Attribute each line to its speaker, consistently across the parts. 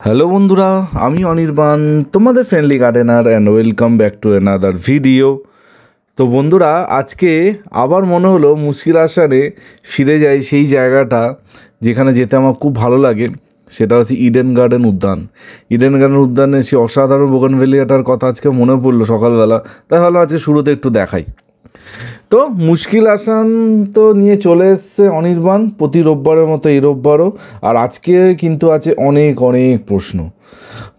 Speaker 1: Hello বন্ধুরা, আমি অনির্বাণ, তোমাদের friendly gardener and welcome back to another video. তো বন্ধুরা, আজকে আবার মনে হলো মুশকিল আসানে ফিরে যাই সেই জায়গাটা যেখানে যেতে আমার খুব ভালো লাগে। সেটা হচ্ছে ইডেন গার্ডেন উদ্যান। ইডেন গার্ডেন উদ্যানে সেই অসাধারণ বোগানভেলিয়াটার কথা আজকে মনে পড়লো সকালবেলা, তাই ভাবলাম আজকে শুরুতে একটু দেখাই। তো মুশকিল আসান তো নিয়ে চলে এসছে অনির্বাণ প্রতি রোববারের মতো এই রোববারও, আর আজকে কিন্তু আছে অনেক অনেক প্রশ্ন।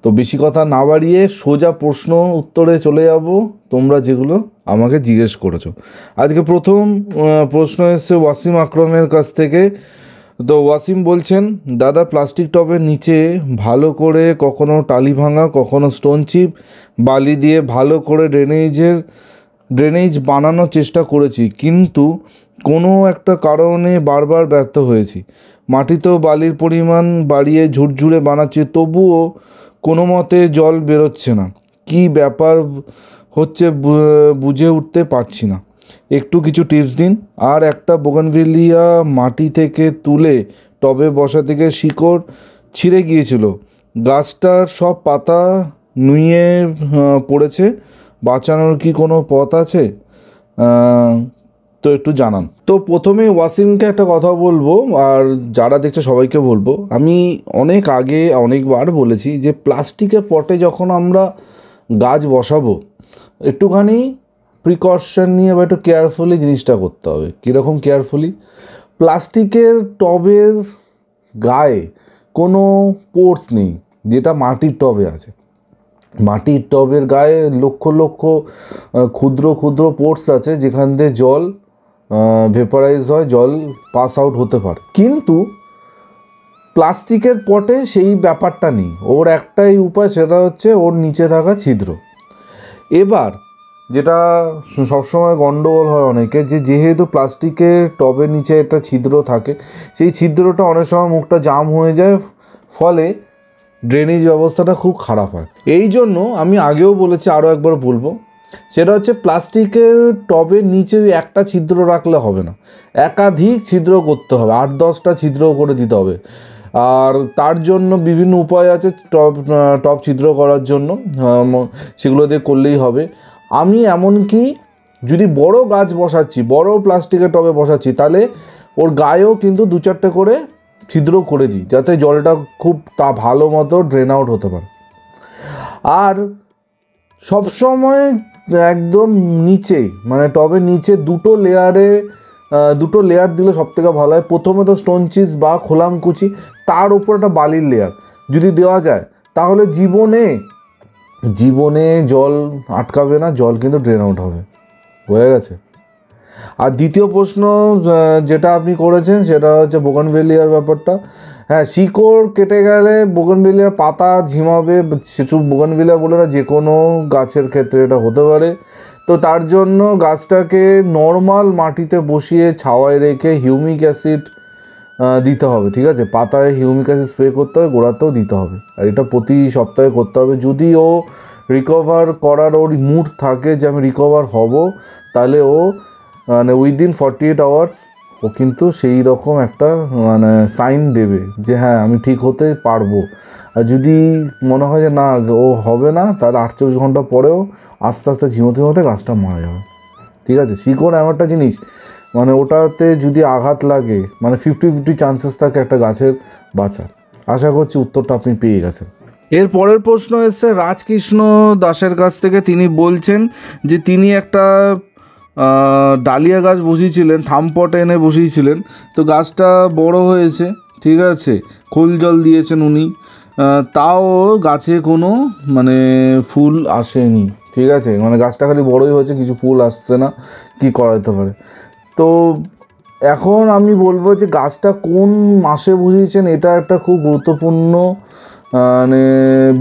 Speaker 1: তো বেশি কথা না বাড়িয়ে সোজা প্রশ্ন উত্তরে চলে যাব, তোমরা যেগুলো আমাকে জিজ্ঞেস করেছো। আজকে প্রথম প্রশ্ন এসছে ওয়াসিম আকরমের কাছ থেকে। তো ওয়াসিম বলছেন, দাদা প্লাস্টিক টবের নিচে ভালো করে কখনো টালি ভাঙা, কখনো স্টোন চিপ বালি দিয়ে ভালো করে ড্রেনেজ বানানোর চেষ্টা করেছি, কিন্তু কোনো একটা কারণে বারবার ব্যর্থ হয়েছি। মাটিতেও বালির পরিমাণ বাড়িয়ে ঝুরঝুরে বানাচ্ছি, তবুও কোনো মতে জল বেরোচ্ছে না। কী ব্যাপার হচ্ছে বুঝে উঠতে পারছি না, একটু কিছু টিপস দিন। আর একটা বোগানভেলিয়া মাটি থেকে তুলে টবে বসা থেকে শিকড় ছিঁড়ে গিয়েছিল, গাছটার সব পাতা নুয়ে পড়েছে, বাঁচানোর কি কোনো পথ আছে? তো একটু জানান। তো প্রথমে ওয়াসিমকে একটা কথা বলবো, আর যারা দেখছে সবাইকে বলবো, আমি অনেক আগে অনেকবার বলেছি যে প্লাস্টিকের পটে যখন আমরা গাছ বসাবো একটুখানি প্রিকশন নিয়ে বা একটু কেয়ারফুলি জিনিসটা করতে হবে। কীরকম কেয়ারফুলি? প্লাস্টিকের টবের গায়ে কোনো পোর্স নেই, যেটা মাটির টবে আছে। মাটির টবের গায়ে লক্ষ লক্ষ ক্ষুদ্র ক্ষুদ্র পোর্স আছে, যেখান দিয়ে জল ভেপারাইজ হয়, জল পাস আউট হতে পারে। কিন্তু প্লাস্টিকের পটে সেই ব্যাপারটা নেই। ওর একটাই উপায়, সেটা হচ্ছে ওর নিচে থাকা ছিদ্র। এবার যেটা সবসময় গণ্ডগোল হয় অনেকে, যেহেতু প্লাস্টিকের টবের নিচে একটা ছিদ্র থাকে, সেই ছিদ্রটা অনেক সময় মুখটা জাম হয়ে যায়, ফলে ড্রেনেজ ব্যবস্থাটা খুব খারাপ হয়। এই জন্য আমি আগেও বলেছি, আরও একবার বলবো, সেটা হচ্ছে প্লাস্টিকের টবের নিচে একটা ছিদ্র রাখলে হবে না, একাধিক ছিদ্র করতে হবে, 8-10টা ছিদ্র করে দিতে হবে। আর তার জন্য বিভিন্ন উপায় আছে টব ছিদ্র করার জন্য, সেগুলো দিয়ে করলেই হবে। আমি এমনকি যদি বড় গাছ বসাচ্ছি, বড় প্লাস্টিকের টবে বসাচ্ছি, তাহলে ওর গায়েও কিন্তু 2-4টে করে ছিদ্র করে দিই, যাতে জলটা খুব ভালো মতো ড্রেন আউট হতে পারে। আর সবসময় একদম নিচে, মানে টবের নিচে দুটো লেয়ার দিলে সবথেকে ভালো হয়। প্রথমে তো স্টোন চিজ বা খোলামকুচি, তার উপর একটা বালির লেয়ার যদি দেওয়া যায়, তাহলে জীবনে জল আটকাবে না, জল কিন্তু ড্রেন আউট হবে। বোঝা গেছে? আর দ্বিতীয় প্রশ্ন যেটা আপনি করেছেন, সেটা হচ্ছে বোগানভেলিয়ার ব্যাপারটা। হ্যাঁ, শিকড় কেটে গেলে বোগানভেলিয়ার পাতা ঝিমাবে, শুধু বোগানভেলিয়া বলে না, যে কোনো গাছের ক্ষেত্রে এটা হতে পারে। তো তার জন্য গাছটাকে নর্মাল মাটিতে বসিয়ে ছাওয়ায় রেখে হিউমিক অ্যাসিড দিতে হবে, ঠিক আছে? পাতায় হিউমিক অ্যাসিড স্প্রে করতে হবে, গোড়াতেও দিতে হবে, আর এটা প্রতি সপ্তাহে করতে হবে। যদি ও রিকভার করার ওর মুড থাকে যে আমি রিকভার হব, তাহলে ও মানে উইদিন 48 আওয়ার্স ও কিন্তু সেই রকম একটা মানে সাইন দেবে যে হ্যাঁ আমি ঠিক হতে পারবো। আর যদি মনে হয় যে না ও হবে না, তাহলে 48 ঘন্টা পরেও আস্তে আস্তে ঝিমোতে গাছটা মারা যাবে, ঠিক আছে? শিকড় এমন একটা জিনিস, মানে ওটাতে যদি আঘাত লাগে, মানে 50-50 চান্সেস থাকে একটা গাছের বাঁচার। আশা করছি উত্তরটা আপনি পেয়ে গেছেন। এর পরের প্রশ্ন এসছে রাজকৃষ্ণ দাসের কাছ থেকে। তিনি বলছেন যে তিনি একটা ডালিয়া গাছ বসিয়েছিলেন, থামপটে এনে বসিয়েছিলেন। তো গাছটা বড় হয়েছে, ঠিক আছে, খোল জল দিয়েছেন উনি, তাও গাছে কোনো মানে ফুল আসেনি, ঠিক আছে? মানে গাছটা খালি বড়ই হয়েছে, কিছু ফুল আসছে না। কি করা যেতে পারে? তো এখন আমি বলবো যে গাছটা কোন মাসে বসিয়েছেন, এটা একটা খুব গুরুত্বপূর্ণ মানে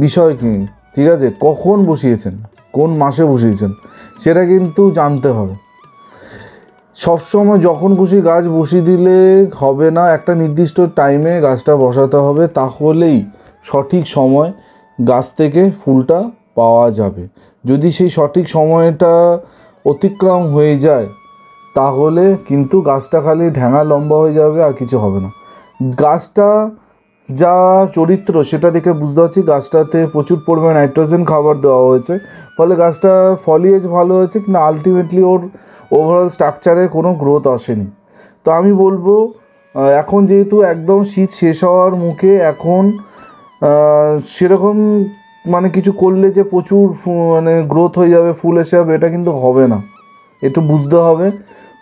Speaker 1: বিষয় কি, ঠিক আছে? কখন বসিয়েছেন, কোন মাসে বসিয়েছেন, সেটা কিন্তু জানতে হবে। সবসময় যখন খুশি গাছ বসিয়ে দিলে হবে না, একটা নির্দিষ্ট টাইমে গাছটা বসাতে হবে, তাহলেই সঠিক সময় গাছ থেকে ফুলটা পাওয়া যাবে। যদি সেই সঠিক সময়টা অতিক্রম হয়ে যায়, তাহলে কিন্তু গাছটা খালি ঢ্যাঙা লম্বা হয়ে যাবে, আর কিছু হবে না। গাছটা যা চরিত্র সেটা দেখে বুঝতে পারছি গাছটাতে প্রচুর পরিমাণে নাইট্রোজেন খাবার দেওয়া হয়েছে, ফলে গাছটা ফলিয়েজ ভালো হয়েছে, কিন্তু আলটিমেটলি ওর ওভারঅল স্ট্রাকচারে কোনো গ্রোথ আসেনি। তো আমি বলবো এখন যেহেতু একদম শীত শেষ হওয়ার মুখে, এখন সেরকম মানে কিছু করলে যে প্রচুর মানে গ্রোথ হয়ে যাবে, ফুল এসে যাবে, এটা কিন্তু হবে না, একটু বুঝতে হবে।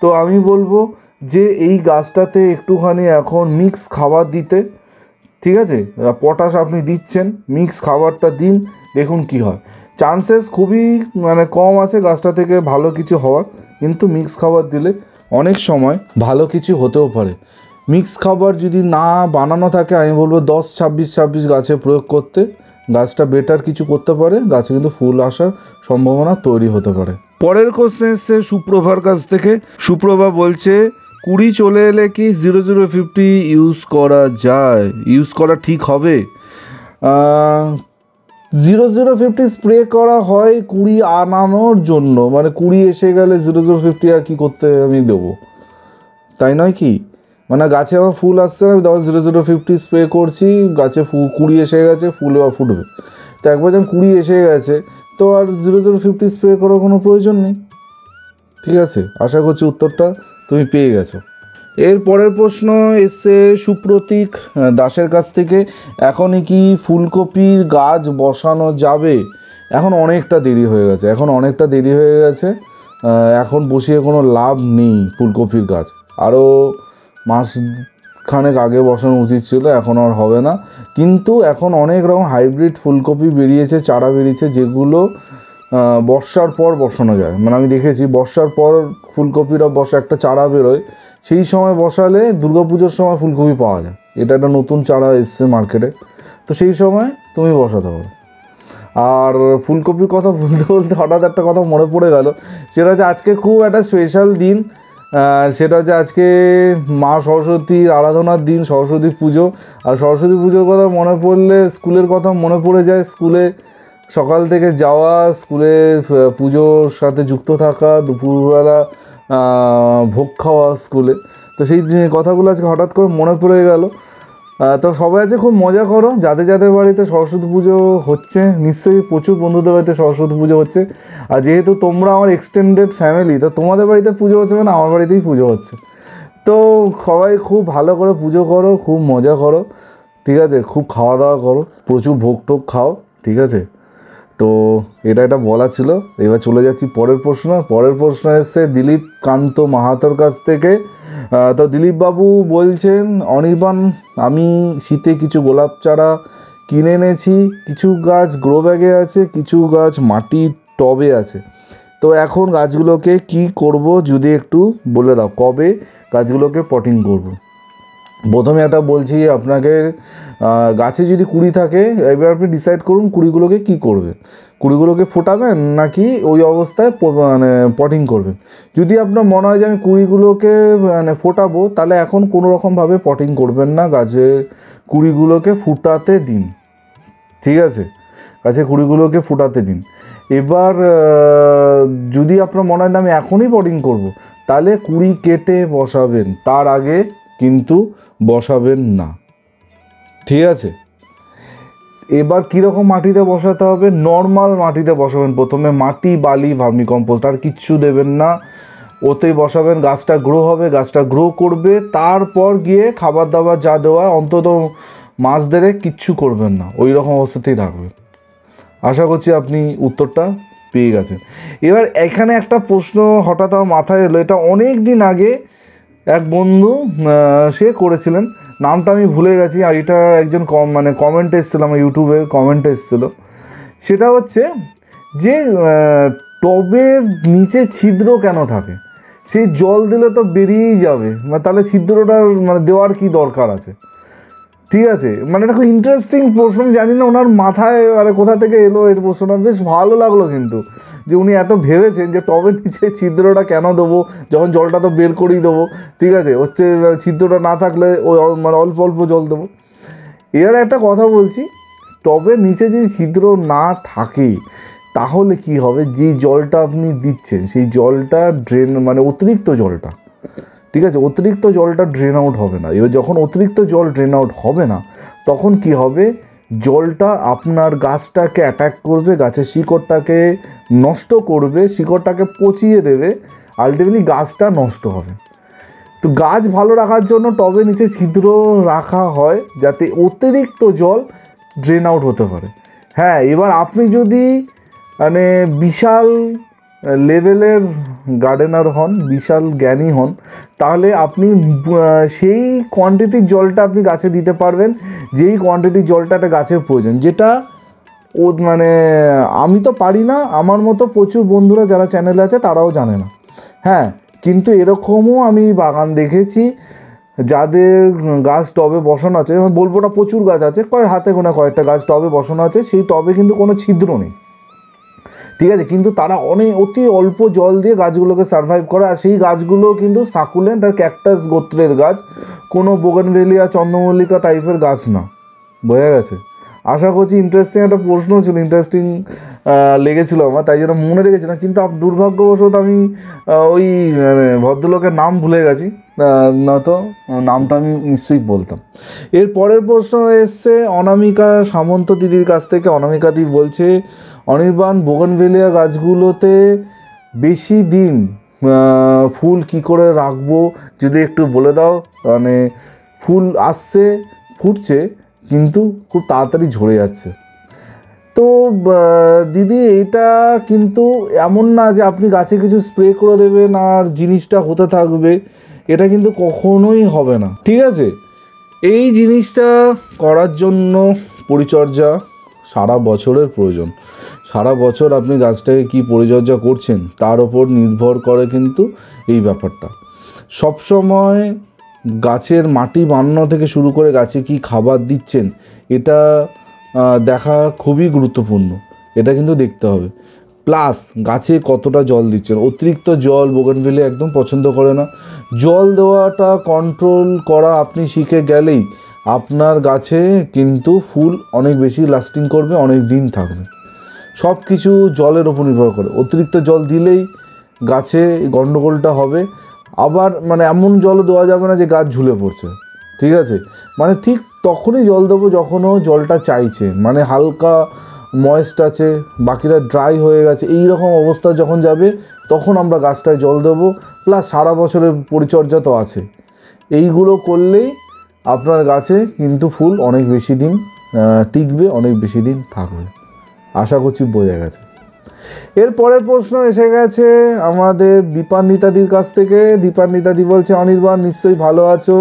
Speaker 1: তো আমি বলবো যে এই গাছটাতে একটুখানি এখন মিক্স খাবার দিতে, ঠিক আছে, পটাশ আপনি দিচ্ছেন, মিক্স খাবারটা দিন, দেখুন কি হয়। চান্সেস খুবই মানে কম আছে গাছটা থেকে ভালো কিছু হওয়ার, কিন্তু মিক্স খাবার দিলে অনেক সময় ভালো কিছু হতেও পারে। মিক্স খাবার যদি না বানানো থাকে, আমি বলবো 10-26-26 গাছে প্রয়োগ করতে, গাছটা বেটার কিছু করতে পারে, গাছে কিন্তু ফুল আসার সম্ভাবনা তৈরি হতে পারে। পরের কোশ্চেন এসছে সুপ্রভার কাছ থেকে। সুপ্রভা বলছে, কুড়ি চলে এলে কি 0050 ইউজ করা যায়, ইউজ করা ঠিক হবে? 0050 স্প্রে করা হয় কুড়ি আনানোর জন্য, মানে কুড়ি এসে গেলে 0050 আর কি করতে আমি দেবো, তাই নয় কি? মানে গাছে আমার ফুল আসছে, আমি তখন 0050 স্প্রে করছি, গাছে কুড়ি এসে গেছে, ফুল এবার ফুটবে। তো একবার যখন কুড়ি এসে গেছে, তো আর 0050 স্প্রে করার কোনো প্রয়োজন নেই। ঠিক আছে, আশা করছি উত্তরটা তুমি পেয়ে গেছো। এর পরের প্রশ্ন এসছে সুপ্রতীক দাসের কাছ থেকে। এখনই কি ফুলকপির গাছ বসানো যাবে? এখন অনেকটা দেরি হয়ে গেছে, এখন বসিয়ে কোনো লাভ নেই ফুলকপির গাছ। আরও মাস খানেক আগে বসানো উচিত ছিল, এখন আর হবে না। কিন্তু এখন অনেক রকম হাইব্রিড ফুলকপি বেরিয়েছে, চারা বেরিয়েছে, যেগুলো বর্ষার পর বসানো যায়। মানে আমি দেখেছি বর্ষার পর ফুলকপিরা একটা চারা বেরোয়, সেই সময় বসালে দুর্গাপুজোর সময় ফুলকপি পাওয়া যায়। এটা একটা নতুন চারা এসছে মার্কেটে, তো সেই সময় তুমি বসাতে পারো। আর ফুলকপির কথা বলতে বলতে হঠাৎ একটা কথা মনে পড়ে গেল, সেটা হচ্ছে আজকে খুব একটা স্পেশাল দিন। সেটা হচ্ছে আজকে মা সরস্বতীর আরাধনার দিন, সরস্বতী পুজো। আর সরস্বতী পুজোর কথা মনে পড়লে স্কুলের কথা মনে পড়ে যায়। স্কুলে সকাল থেকে যাওয়া, স্কুলে পুজোর সাথে যুক্ত থাকা, দুপুরবেলা ভোগ খাওয়া স্কুলে। তো সেই কথাগুলো আজকে হঠাৎ করে মনে পড়ে গেল। তো সবাই আছে খুব মজা করো, যাদের যাদের বাড়িতে সরস্বতী পুজো হচ্ছে, নিশ্চয়ই প্রচুর বন্ধুদের বাড়িতে সরস্বতী পুজো হচ্ছে। আর যেহেতু তোমরা আমার এক্সটেন্ডেড ফ্যামিলি, তো তোমাদের বাড়িতে পুজো হচ্ছে মানে আমার বাড়িতেই পুজো হচ্ছে। তো সবাই খুব ভালো করে পুজো করো, খুব মজা করো, ঠিক আছে, খুব খাওয়া দাওয়া করো, প্রচুর ভোগ টোগ খাও, ঠিক আছে। তো এটা বলা ছিল। এবার চলে যাচ্ছি পরের প্রশ্ন এসছে দিলীপ কান্ত মাহাতোর কাছ থেকে। তো দিলীপবাবু বলছেন, অনির্বাণ, আমি শীতে কিছু গোলাপ চারা কিনে এনেছি, কিছু গাছ গ্রো ব্যাগে আছে, কিছু গাছ মাটির টবে আছে। তো এখন গাছগুলোকে কি করব যদি একটু বলে দাও, কবে গাছগুলোকে পটিং করব? প্রথমে একটা বলছি আপনাকে, গাছে যদি কুড়ি থাকে, এবার আপনি ডিসাইড করুন কুড়িগুলোকে কি করবেন। কুড়িগুলোকে ফোটাবেন নাকি ওই অবস্থায় মানে পটিং করবেন। যদি আপনার মনে হয় যে আমি কুড়িগুলোকে মানে ফোটাবো, তাহলে এখন কোনো রকমভাবে পটিং করবেন না, গাছে কুড়িগুলোকে ফুটাতে দিন, ঠিক আছে, গাছে কুড়িগুলোকে ফুটাতে দিন। এবার যদি আপনার মনে হয় না আমি এখনই পটিং করব, তাহলে কুড়ি কেটে বসাবেন, তার আগে কিন্তু বসাবেন না, ঠিক আছে। এবার কীরকম মাটিতে বসাতে হবে? নর্মাল মাটিতে বসাবেন প্রথমে, মাটি, বালি, ভার্মি কম্পোস্ট, আর কিচ্ছু দেবেন না, ওতেই বসাবেন। গাছটা গ্রো হবে, গাছটা গ্রো করবে, তারপর গিয়ে খাবার দাবার যা দেওয়া, অন্তত মাস দেড়েক কিচ্ছু করবেন না, ওই রকম অবস্থাতেই রাখবেন। আশা করছি আপনি উত্তরটা পেয়ে গেছেন। এবার এখানে একটা প্রশ্ন হঠাৎ আমার মাথায় এলো, এটা অনেক দিন আগে এক বন্ধু সে করেছিলেন, নামটা আমি ভুলে গেছি, আর এটা একজন কমেন্ট এসেছিলো, আমার ইউটিউবে কমেন্ট এসেছিলো। সেটা হচ্ছে যে টবের নিচে ছিদ্র কেন থাকে? সেই জল দিলে তো বেরিয়েই যাবে, তাহলে ছিদ্রটা দেওয়ার কি দরকার আছে? ঠিক আছে, এটা খুব ইন্টারেস্টিং প্রশ্ন, জানি না ওনার মাথায় কোথা থেকে এলো এর প্রশ্নটা, বেশ ভালো লাগলো কিন্তু, যে উনি এত ভেবেছেন যে টবের নিচে ছিদ্রটা কেন দেবো, যখন জলটা তো বের করেই দেবো, ঠিক আছে, ছিদ্রটা না থাকলে ওই অল্প অল্প জল দেবো। এর একটা কথা বলছি, টবের নিচে যদি ছিদ্র না থাকে তাহলে কি হবে, যে জলটা আপনি দিচ্ছেন সেই জলটা ড্রেন অতিরিক্ত জলটা, ঠিক আছে, অতিরিক্ত জলটা ড্রেন আউট হবে না। এবার যখন অতিরিক্ত জল ড্রেন আউট হবে না, তখন কি হবে, জলটা আপনার গাছটাকে অ্যাটাক করবে, গাছের শিকড়টাকে নষ্ট করবে, শিকড়টাকে পচিয়ে দেবে, আলটিমেটলি গাছটা নষ্ট হবে। তো গাছ ভালো রাখার জন্য টবে নিচে ছিদ্র রাখা হয় যাতে অতিরিক্ত জল ড্রেন আউট হতে পারে। হ্যাঁ, এবার আপনি যদি মানে বিশাল লেভেলের গার্ডেনার হন, বিশাল জ্ঞানী হন, তাহলে আপনি সেই কোয়ান্টিটির জলটা আপনি গাছে দিতে পারবেন যেই কোয়ান্টিটির জলটা একটা গাছের প্রয়োজন, যেটা ও মানে আমি তো পারি না, আমার মতো প্রচুর বন্ধুরা যারা চ্যানেলে আছে তারাও জানে না। হ্যাঁ, কিন্তু এরকমও আমি বাগান দেখেছি যাদের গাছ টবে বসানো আছে, আমি বলবো না প্রচুর গাছ আছে, হাতে গোনা কয়েকটা গাছ টবে বসানো আছে, সেই টবে কিন্তু কোনো ছিদ্র নেই, ঠিক আছে, কিন্তু তারা অতি অল্প জল দিয়ে গাছগুলোকে সারভাইভ করে। আর সেই গাছগুলো কিন্তু সাকুলেন্ট আর ক্যাকটাস গোত্রের গাছ, কোনো বোগেনভেলিয়া চন্দ্রমল্লিকা টাইপের গাছ না। বোঝা গেছে? আশা করছি ইন্টারেস্টিং একটা প্রশ্ন ছিল, ইন্টারেস্টিং লেগেছিল আমার, তাই জন্য মনে রেখেছিলাম। কিন্তু দুর্ভাগ্যবশত আমি ওই ভদ্রলোকের নাম ভুলে গেছি, নয়তো নামটা আমি নিশ্চয়ই বলতাম। এর পরের প্রশ্ন এসছে অনামিকা সামন্ত দিদির কাছ থেকে। অনামিকা দি বলছে, অনির্বাণ বোগেনভেলিয়া গাছগুলোতে বেশি দিন ফুল কি করে রাখবো যদি একটু বলে দাও। মানে ফুল আসছে, ফুটছে, কিন্তু খুব তাড়াতাড়ি ঝরে যাচ্ছে। তো দিদি, এটা কিন্তু এমন না যে আপনি গাছে কিছু স্প্রে করে দেবেন আর জিনিসটা হতে থাকবে, এটা কিন্তু কখনোই হবে না, ঠিক আছে? এই জিনিসটা করার জন্য পরিচর্যা সারা বছরের প্রয়োজন। সারা বছর আপনি গাছটাকে কী পরিচর্যা করছেন তার ওপর নির্ভর করে কিন্তু এই ব্যাপারটা। সবসময় গাছের মাটি বানানো থেকে শুরু করে গাছে কি খাবার দিচ্ছেন এটা দেখা খুবই গুরুত্বপূর্ণ, এটা কিন্তু দেখতে হবে। প্লাস গাছে কতটা জল দিচ্ছেন, অতিরিক্ত জল বোগেনভেলিয়া একদম পছন্দ করে না। জল দেওয়াটা কন্ট্রোল করা আপনি শিখে গেলেই আপনার গাছে কিন্তু ফুল অনেক বেশি লাস্টিং করবে, অনেক দিন থাকবে। সব কিছু জলের ওপর নির্ভর করে। অতিরিক্ত জল দিলেই গাছে গণ্ডগোলটা হবে। আবার মানে এমন জলও দেওয়া যাবে না যে গাছ ঝুলে পড়ছে, ঠিক আছে? মানে ঠিক তখনই জল দেবো যখনও জলটা চাইছে, মানে হালকা ময়েস্ট আছে, বাকিটা ড্রাই হয়ে গেছে, এই রকম অবস্থা যখন যাবে তখন আমরা গাছটায় জল দেবো। প্লাস সারা বছরের পরিচর্যা তো আছে, এইগুলো করলেই আপনার গাছে কিন্তু ফুল অনেক বেশি দিন টিকবে, অনেক বেশি দিন থাকবে। আশা করছি বোঝা গেছে। এর পরের প্রশ্ন এসে গেছে আমাদের দীপান্বিতাদির কাছ থেকে। দীপান্বিতাদি বলছে, অনির্বাণ নিশ্চয়ই ভালো আছো,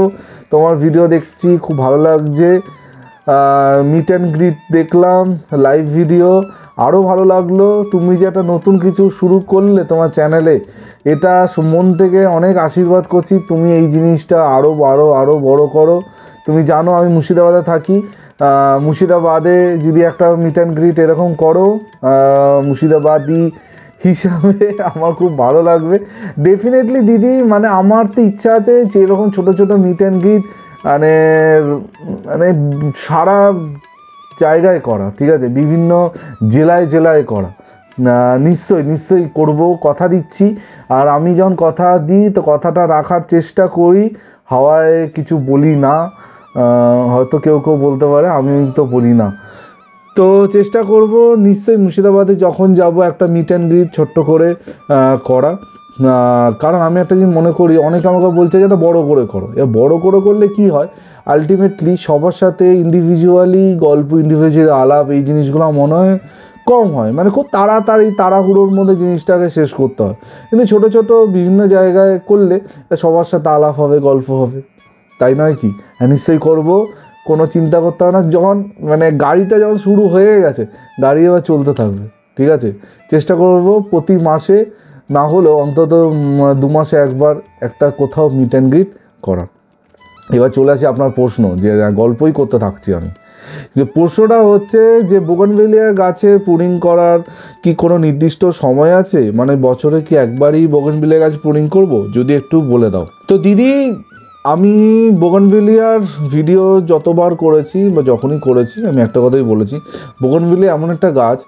Speaker 1: তোমার ভিডিও দেখছি, খুব ভালো লাগছে। মিট অ্যান্ড গ্রিট দেখলাম, লাইভ ভিডিও আরও ভালো লাগলো। তুমি যে একটা নতুন কিছু শুরু করলে তোমার চ্যানেলে, এটা মন থেকে অনেক আশীর্বাদ করছি। তুমি এই জিনিসটা আরও বড় করো। তুমি জানো আমি মুর্শিদাবাদে থাকি, মুর্শিদাবাদে যদি একটা মিট অ্যান্ড গ্রিট এরকম করো মুর্শিদাবাদি হিসাবে আমার খুব ভালো লাগবে ডেফিনেটলি দিদি। মানে আমার তো ইচ্ছা আছে যে এরকম ছোটো ছোটো মিট অ্যান্ড গ্রিট মানে মানে সারা জায়গায় করা, ঠিক আছে, বিভিন্ন জেলায় করা। নিশ্চয়ই করব, কথা দিচ্ছি। আর আমি যখন কথা দিই তো কথাটা রাখার চেষ্টা করি, হাওয়ায় কিছু বলি না। হয়তো কেউ বলতে পারে, আমি তো বলি না। তো চেষ্টা করব নিশ্চয়ই মুর্শিদাবাদে যখন যাব একটা মিট অ্যান্ড গ্রিট ছোট্ট করে করা। কারণ আমি একটা জিনিস মনে করি, অনেকে আমাকে বলছে যে এটা বড় করে করো। এবার বড় করে করলে কি হয়, আলটিমেটলি সবার সাথে ইন্ডিভিজুয়ালি গল্প, ইন্ডিভিজুয়াল আলাপ, এই জিনিসগুলো মনে হয় কম হয়। মানে খুব তাড়াহুড়োর মধ্যে জিনিসটাকে শেষ করতে হয়। কিন্তু ছোটো ছোটো বিভিন্ন জায়গায় করলে সবার সাথে আলাপ হবে, গল্প হবে, তাই নয় কি? হ্যাঁ, নিশ্চয়ই করবো, কোনো চিন্তা করতে হবে না। যখন মানে গাড়িটা যখন শুরু হয়ে গেছে, গাড়ি এবার চলতে থাকবে, ঠিক আছে? চেষ্টা করব প্রতি মাসে না হলেও অন্তত 2 মাসে একবার একটা কোথাও মিট অ্যান্ড গ্রিট করার। এবার চলে আসি আপনার প্রশ্ন, যে গল্পই করতে থাকছি আমি। যে প্রশ্নটা হচ্ছে যে বোগেনভেলিয়া গাছের প্রুনিং করার কি কোনো নির্দিষ্ট সময় আছে? মানে বছরে কি একবারই বোগেনভেলিয়া গাছ প্রুনিং করব? যদি একটু বলে দাও। তো দিদি, আমি বোগেনভেলিয়ার ভিডিও যতবার করেছি বা যখনই করেছি আমি একটা কথাই বলেছি, বোগেনভেলিয়া এমন একটা গাছ,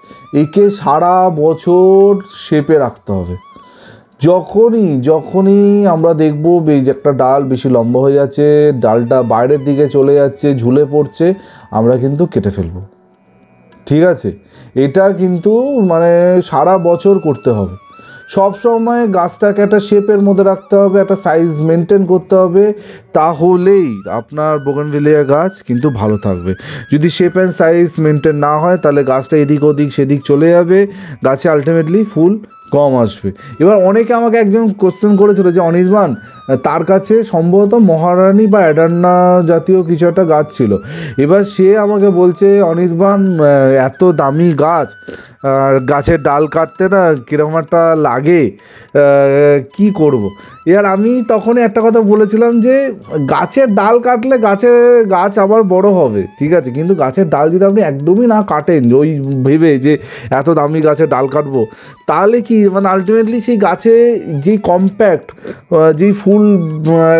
Speaker 1: একে সারা বছর শেপে রাখতে হবে। যখনই আমরা দেখবো একটা ডাল বেশি লম্বা হয়ে যাচ্ছে, ডালটা বাইরের দিকে চলে যাচ্ছে, ঝুলে পড়ছে, আমরা কিন্তু কেটে ফেলবো। ঠিক আছে, এটা কিন্তু মানে সারা বছর করতে হবে। সব সময় গাছটাকে একটা শেপের মধ্যে রাখতে হবে, একটা সাইজ মেনটেন করতে হবে, তাহলেই আপনার বোগানভেলিয়া গাছ কিন্তু ভালো থাকবে। যদি শেপ অ্যান্ড সাইজ মেনটেন না হয় তাহলে গাছটা এদিক ওদিক সেদিক চলে যাবে, গাছে আলটিমেটলি ফুল কম আসবে। এবার অনেকে আমাকে একজন কোশ্চেন করেছিল যে অনির্বাণ, তার কাছে সম্ভবত মহারানী বা অ্যাডান্না জাতীয় কিছু একটা গাছ ছিল। এবার সে আমাকে বলছে অনির্বাণ, এত দামি গাছ, গাছের ডাল কাটতে না কীরকম একটা লাগে, কি করব। এবার আমি তখনই একটা কথা বলেছিলাম যে গাছের ডাল কাটলে গাছ আবার বড় হবে, ঠিক আছে, কিন্তু গাছের ডাল যদি আপনি একদমই না কাটেন ওই ভেবে যে এত দামি গাছের ডাল কাটবো, তাহলে কি মানে আলটিমেটলি সেই গাছে যেই কম্প্যাক্ট, যেই ফুল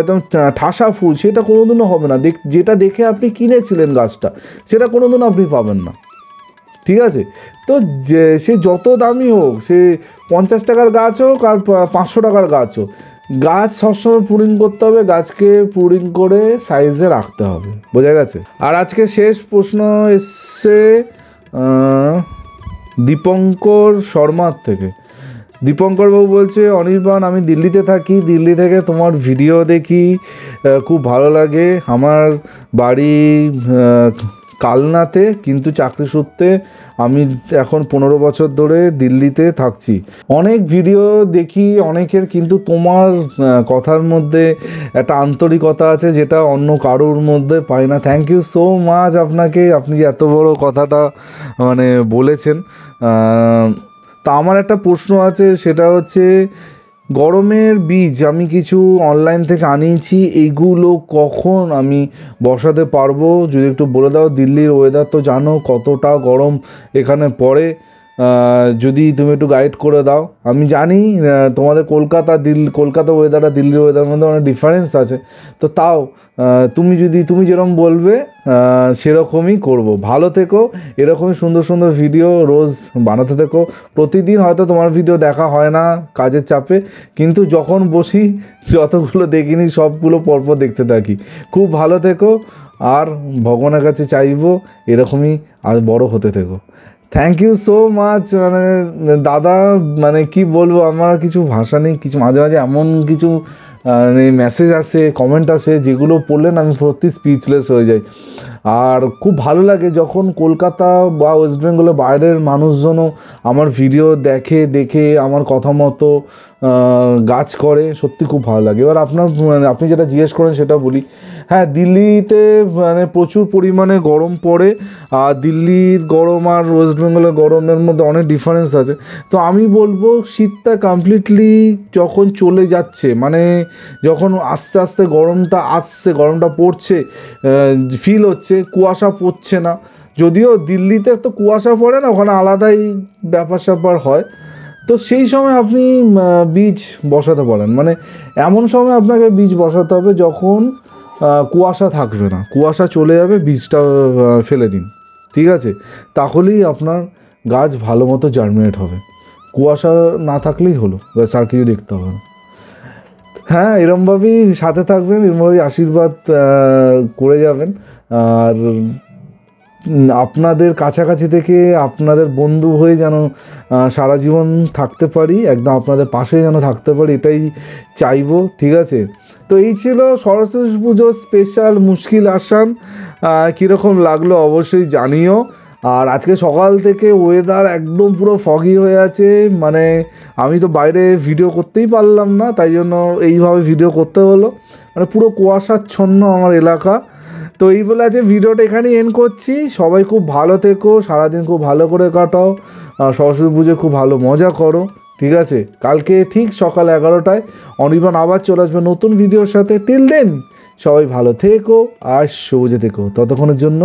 Speaker 1: একদম ঠাসা ফুল, সেটা কোনোদিনও হবে না। যেটা দেখে আপনি কিনেছিলেন গাছটা, সেটা কোনোদিনও আপনি পাবেন না। ঠিক আছে, তো যে সে যত দামি হোক, সে 50 টাকার গাছ হোক আর 500 টাকার গাছ হোক, গাছ সবসময় প্রুনিং করতে হবে, গাছকে প্রুনিং করে সাইজে রাখতে হবে। বোঝা গেছে? আর আজকে শেষ প্রশ্ন এসছে দীপঙ্কর শর্মার থেকে। দীপঙ্করবাবু বলছে অনির্বাণ, আমি দিল্লিতে থাকি, দিল্লি থেকে তোমার ভিডিও দেখি, খুব ভালো লাগে। আমার বাড়ি কালনাতে, কিন্তু চাকরি সূত্রে আমি এখন 15 বছর ধরে দিল্লিতে থাকছি। অনেক ভিডিও দেখি অনেকের, কিন্তু তোমার কথার মধ্যে একটা আন্তরিকতা আছে যেটা অন্য কারোর মধ্যে পাই না। থ্যাংক ইউ সো মাচ আপনাকে, আপনি যে এত বড় কথাটা মানে বলেছেন। তা আমার একটা প্রশ্ন আছে, সেটা হচ্ছে গরমের বীজ আমি কিছু অনলাইন থেকে আনিয়েছি, এইগুলো কখন আমি বসাতে পারবো যদি একটু বলে দাও। দিল্লির ওয়েদার তো জানো কতটা গরম এখানে পড়ে, যদি তুমি একটু গাইড করে দাও। আমি জানি তোমাদের কলকাতা ওয়েদারটা দিল্লির ওয়েদারের মধ্যে অনেক ডিফারেন্স আছে, তো তাও তুমি যেরকম বলবে সেরকমই করব। ভালো থেকো, এরকমই সুন্দর সুন্দর ভিডিও রোজ বানাতে থেকো। প্রতিদিন হয়তো তোমার ভিডিও দেখা হয় না কাজের চাপে, কিন্তু যখন বসি যতগুলো দেখিনি সবগুলো পরপর দেখতে থাকি। খুব ভালো থেকো, আর ভগবানের কাছে চাইবো এরকমই আর বড় হতে থেকো। Thank you so much. মানে দাদা, মানে কি বলবো, আমার কিছু ভাষা নেই। কিছু মাঝে মাঝে এমন কিছু মেসেজ আসে, কমেন্ট আসে, যেগুলো পড়লেন আমি সত্যি স্পিচলেস হয়ে যাই। আর খুব ভালো লাগে যখন কলকাতা বা ওয়েস্ট বেঙ্গলের বাইরের মানুষজনও আমার ভিডিও দেখে আমার কথা মতো গাছ করে, সত্যি খুব ভালো লাগে। এবার আপনি যেটা জিজ্ঞেস করেন সেটা বলি। হ্যাঁ, দিল্লিতে মানে প্রচুর পরিমাণে গরম পড়ে, আর দিল্লির গরম আর ওয়েস্ট বেঙ্গলের গরমের মধ্যে অনেক ডিফারেন্স আছে। তো আমি বলবো শীতটা কমপ্লিটলি যখন চলে যাচ্ছে, মানে যখন আস্তে আস্তে গরমটা পড়ছে, ফিল হচ্ছে, কুয়াশা পড়ছে না। যদিও দিল্লিতে তো কুয়াশা পড়ে না, ওখানে আলাদাই ব্যাপার স্যাপার হয়। তো সেই সময় আপনি বীজ বসাতে পারেন। মানে এমন সময় আপনাকে বীজ বসাতে হবে যখন কুয়াশা থাকবে না, কুয়াশা চলে যাবে, বীজটা ফেলে দিন। ঠিক আছে, তাহলেই আপনার গাছ ভালো মতো জার্মিনেট হবে। কুয়াশা না থাকলেই হলো, ব্যাস, আর কিছু দেখতে হবে না। হ্যাঁ, এরমভাবেই সাথে থাকবেন, এরমভাবেই আশীর্বাদ করে যাবেন। আর আপনাদের কাছাকাছি থেকে আপনাদের বন্ধু হয়ে যেন সারা জীবন থাকতে পারি, একদম আপনাদের পাশে যেন থাকতে পারি, এটাই চাইবো। ঠিক আছে, তো এই ছিল সরস্বতী পুজো স্পেশাল মুশকিল আসান। কীরকম লাগলো অবশ্যই জানিও। আর আজকে সকাল থেকে ওয়েদার একদম পুরো ফগি হয়ে আছে, মানে আমি তো বাইরে ভিডিও করতেই পারলাম না, তাই জন্য এইভাবে ভিডিও করতে হলো। মানে পুরো কুয়াশাচ্ছন্ন আমার এলাকা। তো এই বলে আছে ভিডিওটা এখানেই এন্ড করছি। সবাই খুব ভালো থেকো, সারাদিন খুব ভালো করে কাটাও, সরস্বতী পুজো খুব ভালো মজা করো। ঠিক আছে, কালকে ঠিক সকাল 11টায় অনির্বাণ আবার চলে আসবে নতুন ভিডিওর সাথে। টিল দেন সবাই ভালো থেকো আর সবুজে থেকো। ততক্ষণের জন্য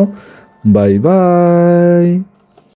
Speaker 1: বাই বাই।